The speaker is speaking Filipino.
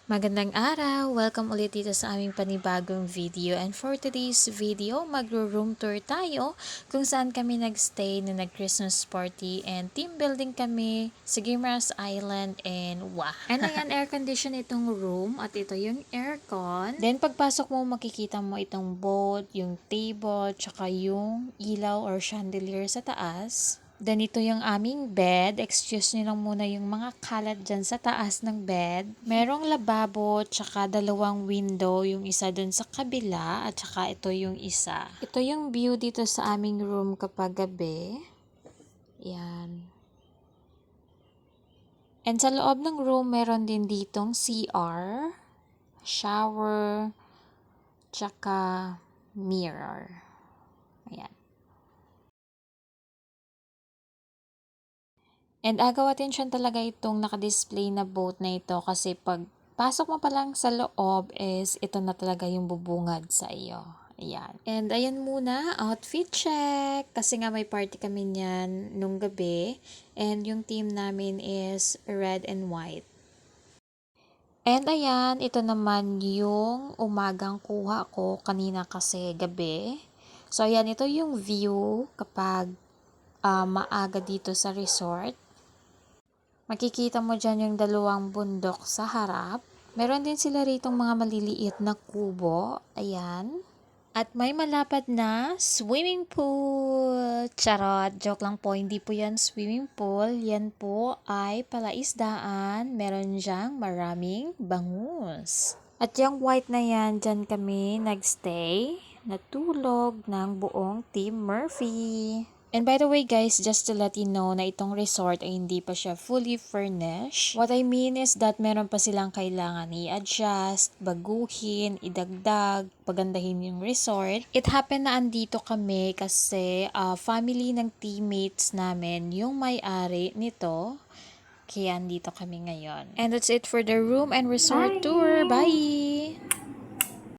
Magandang araw! Welcome ulit dito sa aming panibagong video, and for today's video, magro-room tour tayo kung saan kami nagstay na nag-Christmas party and team building kami sa Guimaras Island and wow! And ayan, air condition itong room at ito yung aircon. Then pagpasok mo, makikita mo itong boat, yung table, tsaka yung ilaw or chandelier sa taas. Then ito yung aming bed. Excuse nyo lang muna yung mga kalat dyan sa taas ng bed. Merong lababo, tsaka dalawang window, yung isa dun sa kabila, at tsaka ito yung isa. Ito yung view dito sa aming room kapag gabi. Yan. And sa loob ng room, meron din ditong CR, shower, tsaka mirror. Ayan. And agaw attention talaga itong naka-display na boat na ito kasi pag pasok mo pa lang sa loob is ito na talaga yung bubungad sa iyo. Ayan. And ayan muna, outfit check. Kasi nga may party kami niyan nung gabi. And yung team namin is red and white. And ayan, ito naman yung umagang kuha ko kanina kasi gabi. So ayan, ito yung view kapag maaga dito sa resort. Makikita mo dyan yung dalawang bundok sa harap. Meron din sila ritong mga maliliit na kubo. Ayan. At may malapad na swimming pool. Charot, joke lang po. Hindi po yan swimming pool. Yan po ay palaisdaan. Meron dyang maraming bangus. At yung white na yan, dyan kami nagstay. Natulog ng buong Team Murphy. And by the way guys, just to let you know na itong resort ay hindi pa siya fully furnished. What I mean is that meron pa silang kailangan i-adjust, baguhin, idagdag, pagandahin yung resort. It happened na andito kami kasi family ng teammates namin yung may-ari nito. Kaya andito kami ngayon. And that's it for the room and resort tour. Bye!